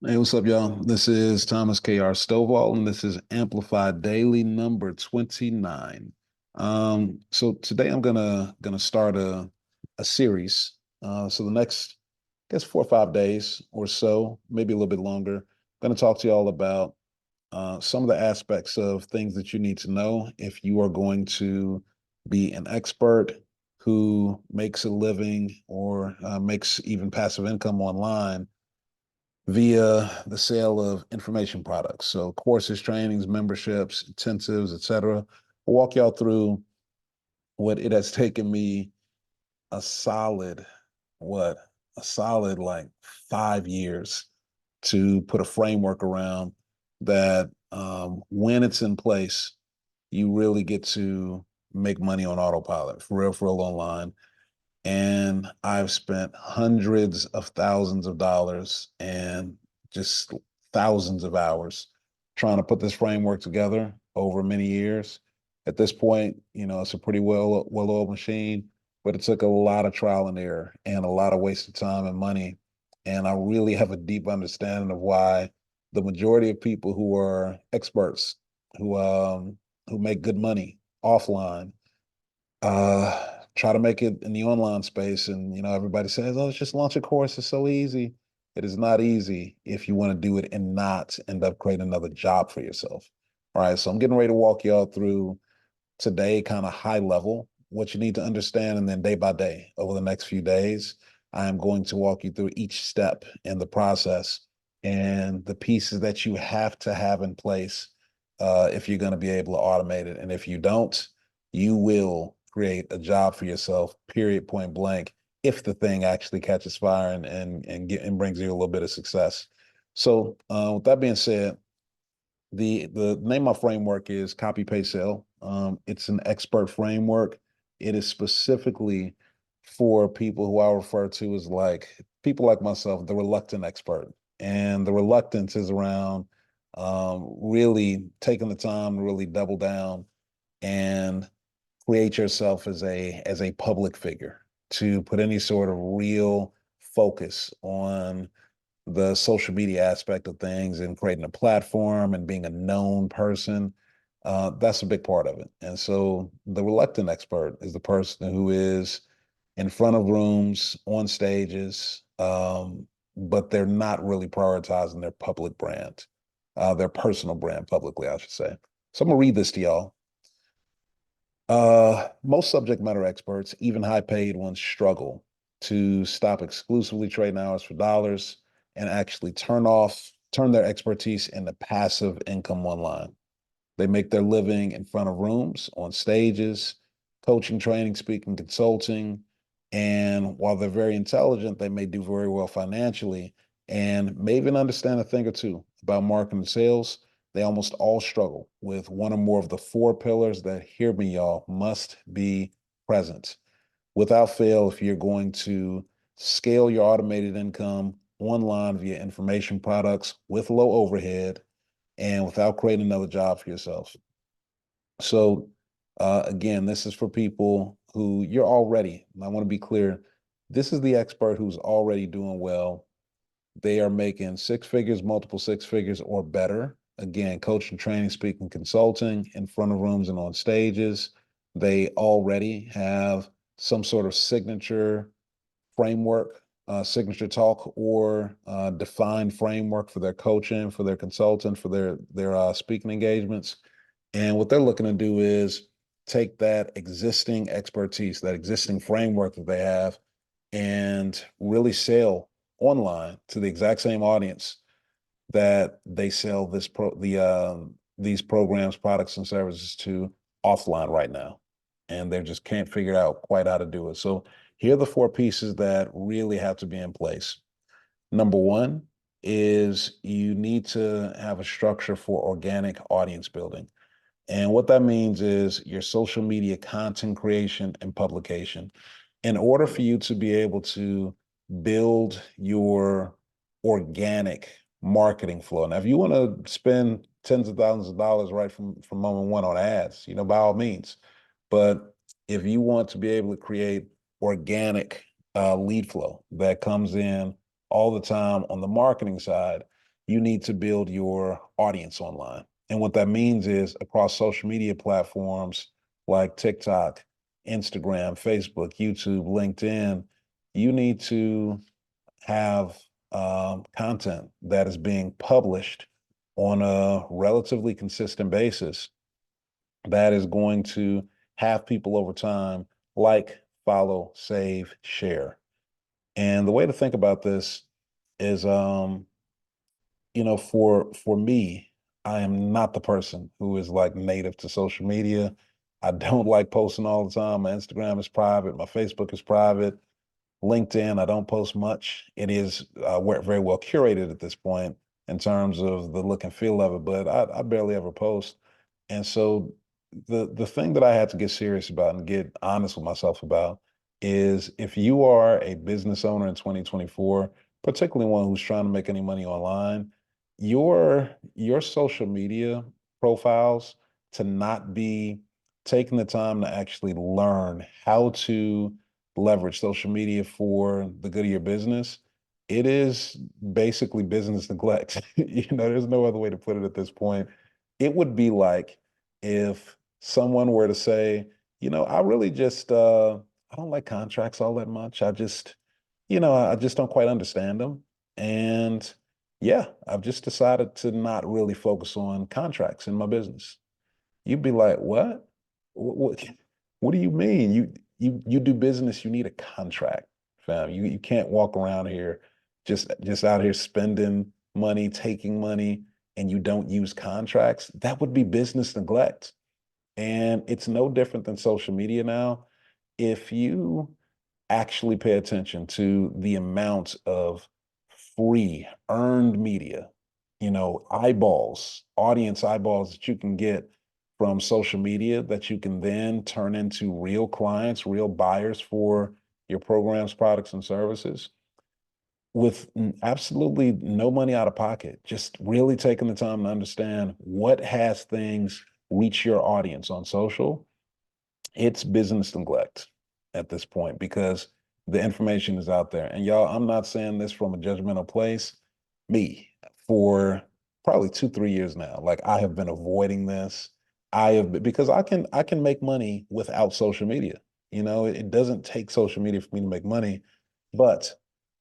Hey, what's up, y'all? This is Thomas K.R. Stovall, and this is Amplify Daily number 29. So today I'm gonna start a series. So the next, I guess, 4 or 5 days or so, maybe a little bit longer, I'm gonna talk to y'all about some of the aspects of things that you need to know if you are going to be an expert who makes a living or makes even passive income online via the sale of information products. So courses, trainings, memberships, intensives, etc. I'll walk y'all through what it has taken me a solid, what, a solid like 5 years to put a framework around that when it's in place, you really get to make money on autopilot for real online. And I've spent hundreds of thousands of dollars and just thousands of hours trying to put this framework together over many years. At this point, it's a pretty well-oiled machine, but it took a lot of trial and error and a lot of wasted time and money. And I really have a deep understanding of why the majority of people who are experts, who make good money offline, try to make it in the online space. And, everybody says, oh, it's just launch a course. It's so easy. It is not easy if you want to do it and not end up creating another job for yourself. All right. So I'm getting ready to walk y'all through today, kind of high level, what you need to understand. And then day by day, over the next few days, I am going to walk you through each step in the process and the pieces that you have to have in place if you're going to be able to automate it. And if you don't, you will create a job for yourself, period, point blank, if the thing actually catches fire and brings you a little bit of success. So with that being said, the name of my framework is Copy Paste Sell. It's an expert framework. It is specifically for people who I refer to as like people like myself, the reluctant expert. And the reluctance is around really taking the time to really double down and create yourself as a public figure, to put any sort of real focus on the social media aspect of things and creating a platform and being a known person. That's a big part of it. And so the reluctant expert is the person who is in front of rooms, on stages, but they're not really prioritizing their public brand, their personal brand publicly, I should say. So I'm gonna read this to y'all. Most subject matter experts, even high paid ones, struggle to stop exclusively trading hours for dollars and actually turn their expertise into passive income online. They make their living in front of rooms, on stages, coaching, training, speaking, consulting. And while they're very intelligent, they may do very well financially and may even understand a thing or two about marketing and sales. They almost all struggle with one or more of the four pillars that, hear me, y'all, must be present without fail if you're going to scale your automated income online via information products with low overhead and without creating another job for yourself. So, again, this is for people who you're already, and I want to be clear, this is the expert who's already doing well. They are making six figures, multiple six figures or better. Again, coaching, training, speaking, consulting in front of rooms and on stages. They already have some sort of signature framework, signature talk, or defined framework for their coaching, for their consulting, for their speaking engagements. And what they're looking to do is take that existing expertise, that existing framework that they have, and really sell online to the exact same audience that they sell these programs, products, and services to offline right now, and they just can't figure out quite how to do it. So here are the four pieces that really have to be in place. Number one is you need to have a structure for organic audience building. And what that means is your social media content creation and publication. In order for you to be able to build your organic marketing flow. Now, if you want to spend tens of thousands of dollars right from moment one on ads, by all means. But if you want to be able to create organic lead flow that comes in all the time on the marketing side, you need to build your audience online. And what that means is across social media platforms like TikTok, Instagram, Facebook, YouTube, LinkedIn, you need to have content that is being published on a relatively consistent basis that is going to have people over time like, follow, save, share. And the way to think about this is, for me, I am not the person who is like native to social media. I don't like posting all the time. My Instagram is private, my Facebook is private. LinkedIn, I don't post much. It is very well curated at this point in terms of the look and feel of it, but I barely ever post. And so the thing that I had to get serious about and get honest with myself about is if you are a business owner in 2024, particularly one who's trying to make any money online, your social media profiles to not be taking the time to actually learn how to leverage social media for the good of your business, it is basically business neglect. There's no other way to put it at this point. It would be like if someone were to say, I really just I don't like contracts all that much. I just don't quite understand them. And yeah, I've just decided to not really focus on contracts in my business. You'd be like, what? What do you mean? You do business, you need a contract, fam. You can't walk around here just out here spending money, taking money, and you don't use contracts. That would be business neglect. And it's no different than social media now. If you actually pay attention to the amount of free earned media, eyeballs, audience eyeballs that you can get from social media that you can then turn into real clients, real buyers for your programs, products, and services with absolutely no money out of pocket, just really taking the time to understand what has things reach your audience on social. It's business neglect at this point because the information is out there. And y'all, I'm not saying this from a judgmental place. Me, for probably 2, 3 years now, like I have been avoiding this. Because I can make money without social media. It doesn't take social media for me to make money, but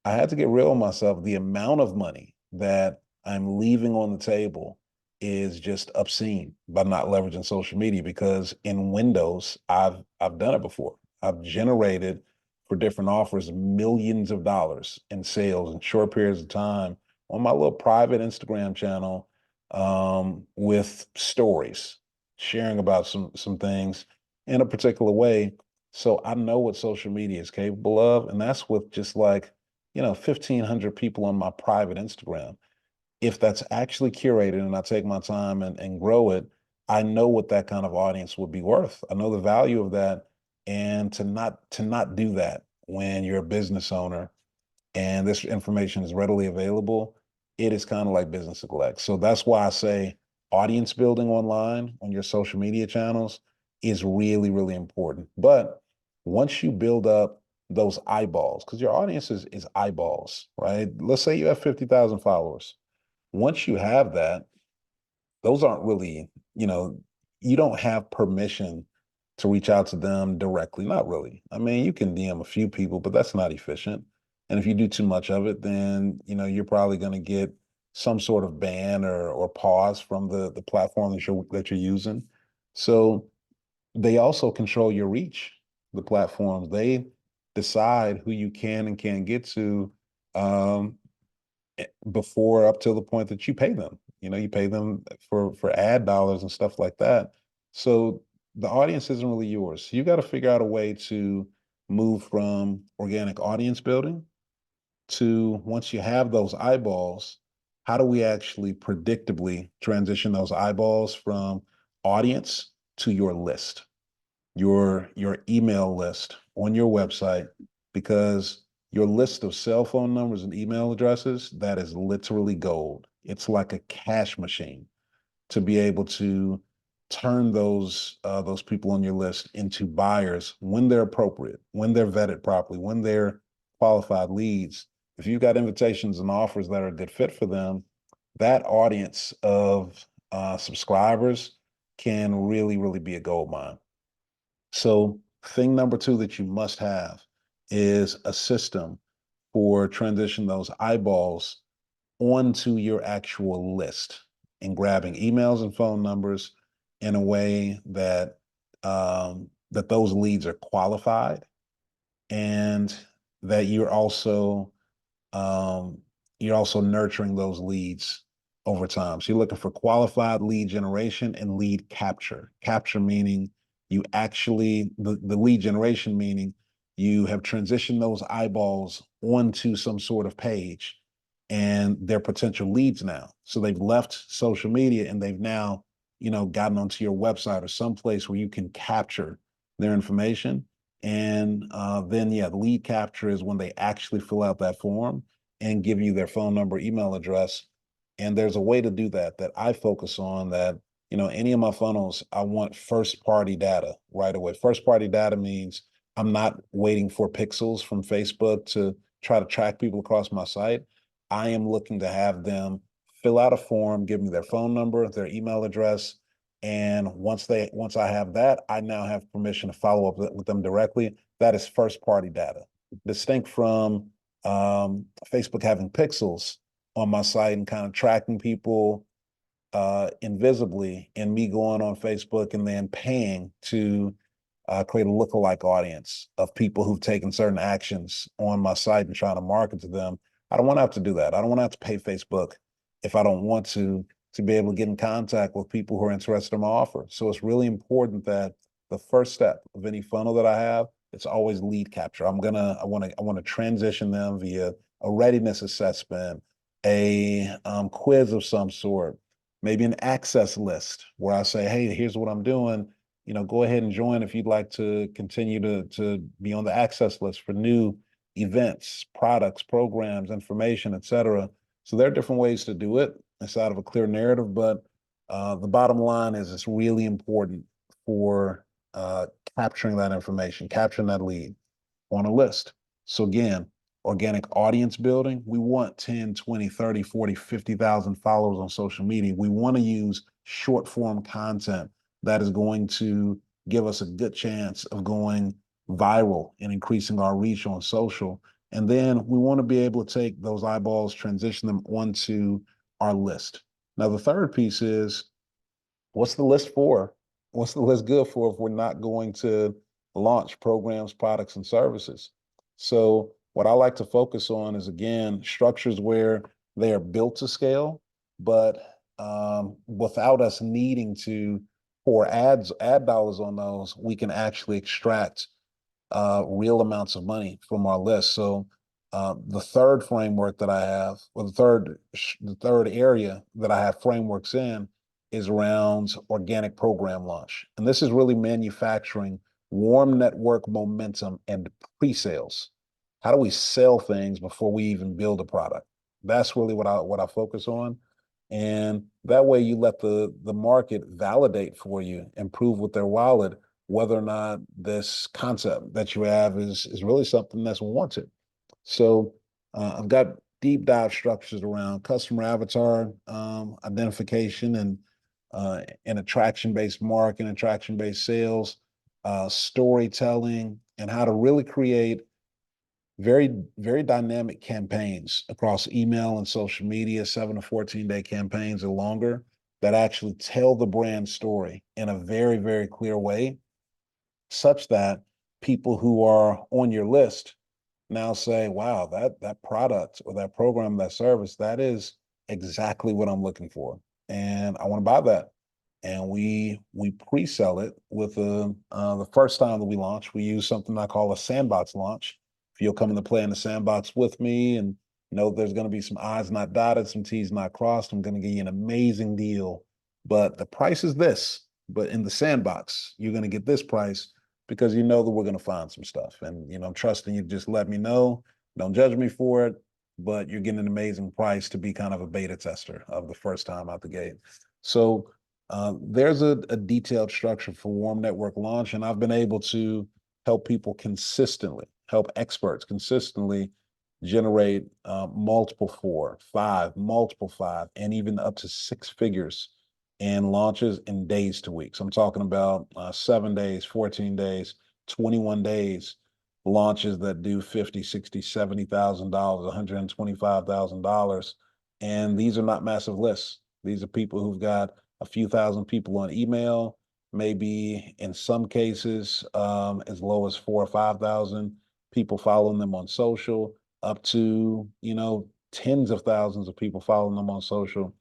I had to get real with myself. The amount of money that I'm leaving on the table is just obscene by not leveraging social media because in Windows, I've done it before. I've generated for different offers millions of dollars in sales in short periods of time on my little private Instagram channel with stories, sharing about some things in a particular way. So I know what social media is capable of, and that's with just like 1,500 people on my private Instagram. If that's actually curated and I take my time and grow it, I know what that kind of audience would be worth. I know the value of that. And to not do that when you're a business owner and this information is readily available, it is kind of like business neglect. So that's why I say audience building online on your social media channels is really, really important. But once you build up those eyeballs, because your audience is eyeballs, right? Let's say you have 50,000 followers. Once you have that, those aren't really, you don't have permission to reach out to them directly. Not really. I mean, you can DM a few people, but that's not efficient. And if you do too much of it, then, you're probably going to get some sort of ban or pause from the platform that you're using. So they also control your reach, the platforms. They decide who you can and can't get to um, before up till the point that you pay them. You pay them for ad dollars and stuff like that. So the audience isn't really yours. So you got to figure out a way to move from organic audience building to once you have those eyeballs, how do we actually predictably transition those eyeballs from audience to your list? Your email list on your website, because your list of cell phone numbers and email addresses, that is literally gold. It's like a cash machine to be able to turn those people on your list into buyers when they're appropriate, when they're vetted properly, when they're qualified leads. If you've got invitations and offers that are a good fit for them, that audience of subscribers can really, really be a gold mine. So thing number two that you must have is a system for transition those eyeballs onto your actual list and grabbing emails and phone numbers in a way that that those leads are qualified and that um, you're also nurturing those leads over time. So you're looking for qualified lead generation and lead capture. Capture meaning you actually, the lead generation meaning you have transitioned those eyeballs onto some sort of page and they're potential leads now. So they've left social media and they've now, gotten onto your website or someplace where you can capture their information. And then, yeah, the lead capture is when they actually fill out that form and give you their phone number, email address. And there's a way to do that I focus on that, any of my funnels, I want first party data right away. First party data means I'm not waiting for pixels from Facebook to try to track people across my site. I am looking to have them fill out a form, give me their phone number, their email address. And once I have that, I now have permission to follow up with them directly. That is first party data, distinct from Facebook having pixels on my site and kind of tracking people invisibly, and me going on Facebook and then paying to create a lookalike audience of people who've taken certain actions on my site and trying to market to them. I don't want to have to do that. I don't want to have to pay Facebook if I don't want to be able to get in contact with people who are interested in my offer. So it's really important that the first step of any funnel that I have, it's always lead capture. I want to transition them via a readiness assessment, a quiz of some sort, maybe an access list where I say, hey, here's what I'm doing. Go ahead and join if you'd like to continue to be on the access list for new events, products, programs, information, etc. So there are different ways to do it inside of a clear narrative, but the bottom line is it's really important for capturing that information, capturing that lead on a list. So again, organic audience building, we want 10, 20, 30, 40, 50,000 followers on social media. We want to use short form content that is going to give us a good chance of going viral and increasing our reach on social. And then we want to be able to take those eyeballs, transition them onto our list. Now, the third piece is what's the list for? What's the list good for if we're not going to launch programs, products, and services? So, what I like to focus on is again structures where they are built to scale, but without us needing to pour ad dollars on those, we can actually extract real amounts of money from our list. So the third framework that I have, or the third area that I have frameworks in, is around organic program launch, and this is really manufacturing warm network momentum and pre-sales. How do we sell things before we even build a product? That's really what I focus on. And that way you let the market validate for you and prove with their wallet whether or not this concept that you have is really something that's wanted. So I've got deep dive structures around customer avatar identification and attraction based marketing, attraction based sales, storytelling, and how to really create very, very dynamic campaigns across email and social media, 7 to 14 day campaigns or longer that actually tell the brand story in a very, very clear way, such that people who are on your list now say, wow, that product or that program, that service, that is exactly what I'm looking for. And I want to buy that. And we pre-sell it with the first time that we launch, we use something I call a sandbox launch. If you'll come into play in the sandbox with me and know there's going to be some I's not dotted, some T's not crossed, I'm going to give you an amazing deal. But the price is this. But in the sandbox, you're going to get this price because you know that we're going to find some stuff. And, I'm trusting you to just let me know. Don't judge me for it, but you're getting an amazing price to be kind of a beta tester of the first time out the gate. So there's a detailed structure for warm network launch, and I've been able to help people consistently, help experts consistently generate multiple four, five, multiple five, and even up to six figures in launches in days to weeks. I'm talking about 7 days, 14 days, 21 days, launches that do 50, 60, $70,000, $125,000. And these are not massive lists. These are people who've got a few thousand people on email, maybe in some cases as low as 4 or 5,000 people following them on social, up to tens of thousands of people following them on social.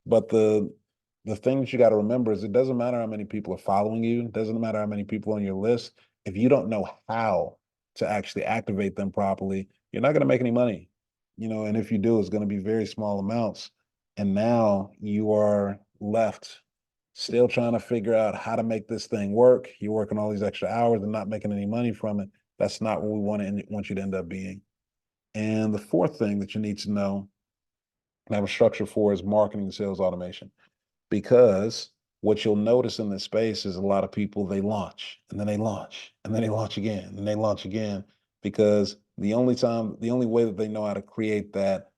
But the thing that you got to remember is it doesn't matter how many people are following you. It doesn't matter how many people on your list. If you don't know how to actually activate them properly, you're not going to make any money. And if you do, it's going to be very small amounts. And now you are left still trying to figure out how to make this thing work. You're working all these extra hours and not making any money from it. That's not what we want you to end up being. And the fourth thing that you need to know and have a structure for is marketing and sales automation. Because what you'll notice in this space is a lot of people, they launch and then they launch and then they launch again and they launch again, because the only way that they know how to create that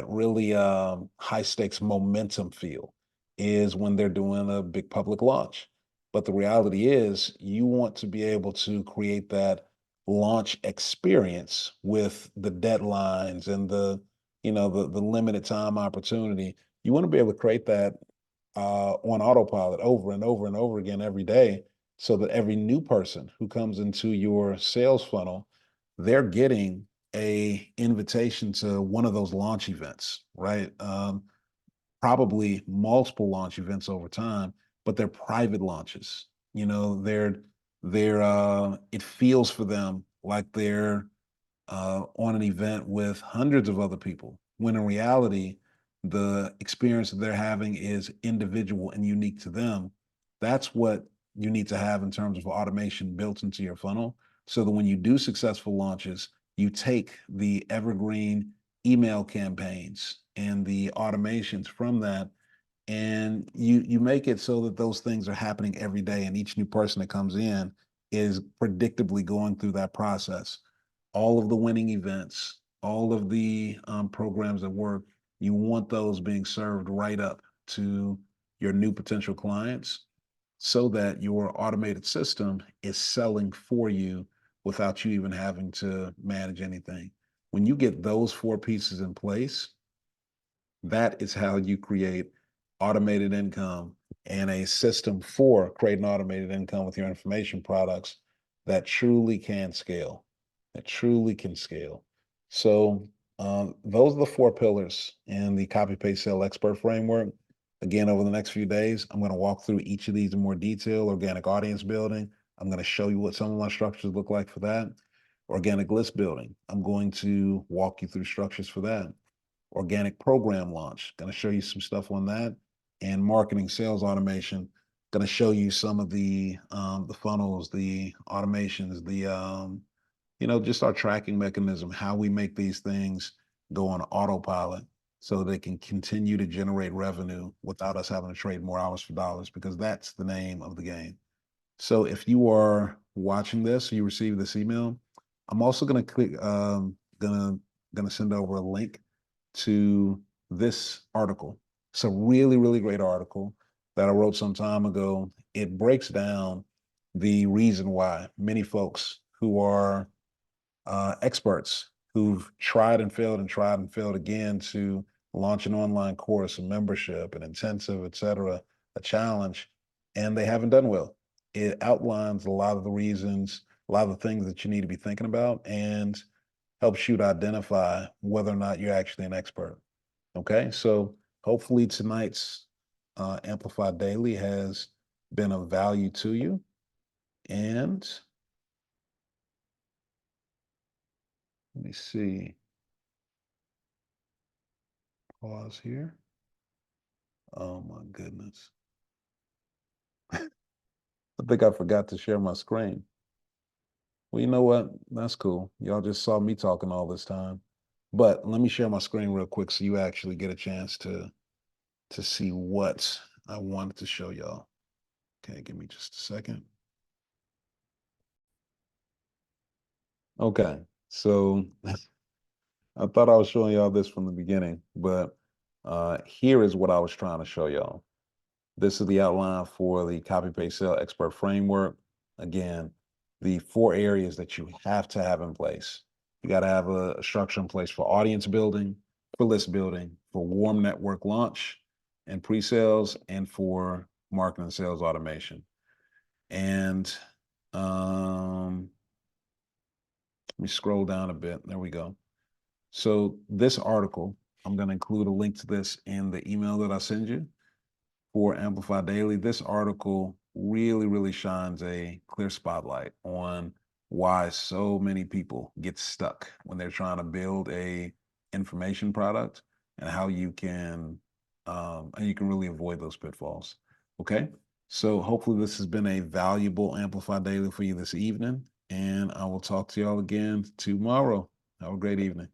really high stakes momentum feel is when they're doing a big public launch. But the reality is you want to be able to create that launch experience with the deadlines and the limited time opportunity. You want to be able to create that on autopilot over and over and over again every day, so that every new person who comes into your sales funnel, they're getting a invitation to one of those launch events, right? Probably multiple launch events over time, but they're private launches. They're it feels for them like they're on an event with hundreds of other people, when in reality, the experience that they're having is individual and unique to them. That's what you need to have in terms of automation built into your funnel, so that when you do successful launches, you take the evergreen email campaigns and the automations from that, and you make it so that those things are happening every day, and each new person that comes in is predictably going through that process. All of the winning events, all of the programs that work, you want those being served right up to your new potential clients, so that your automated system is selling for you without you even having to manage anything. When you get those four pieces in place, that is how you create automated income, and a system for creating automated income with your information products that truly can scale, that truly can scale. So, those are the four pillars in the copy paste sale expert framework. Again, over the next few days, I'm going to walk through each of these in more detail. Organic audience building, I'm going to show you what some of my structures look like for that. Organic list building, I'm going to walk you through structures for that. Organic program launch, going to show you some stuff on that. And marketing sales automation, going to show you some of the funnels, the automations, just our tracking mechanism, how we make these things go on autopilot so they can continue to generate revenue without us having to trade more hours for dollars, because that's the name of the game. So if you are watching this, you receive this email, I'm also going to click, gonna send over a link to this article. It's a really, really great article that I wrote some time ago. It breaks down the reason why many folks who are experts, who've tried and failed again to launch an online course, a membership, an intensive, etc., a challenge, and they haven't done well. It outlines a lot of the reasons, a lot of the things that you need to be thinking about, and helps you to identify whether or not you're actually an expert. Okay, so hopefully tonight's Amplify Daily has been of value to you. And let me see, pause here. Oh my goodness. I think I forgot to share my screen. Well, you know what? That's cool. Y'all just saw me talking all this time. But let me share my screen real quick so you actually get a chance to see what I wanted to show y'all. Okay, give me just a second. Okay, so I thought I was showing y'all this from the beginning, but here is what I was trying to show y'all. This is the outline for the copy paste sale expert framework. Again, the 4 areas that you have to have in place. You got to have a structure in place for audience building, for list building, for warm network launch and pre-sales, and for marketing and sales automation. And let me scroll down a bit. There we go. So this article, I'm going to include a link to this in the email that I send you for Amplify Daily. This article really, really shines a clear spotlight on why so many people get stuck when they're trying to build a information product, and how you can really avoid those pitfalls. Okay, so hopefully this has been a valuable Amplify Daily for you this evening, and I will talk to y'all again tomorrow. Have a great evening.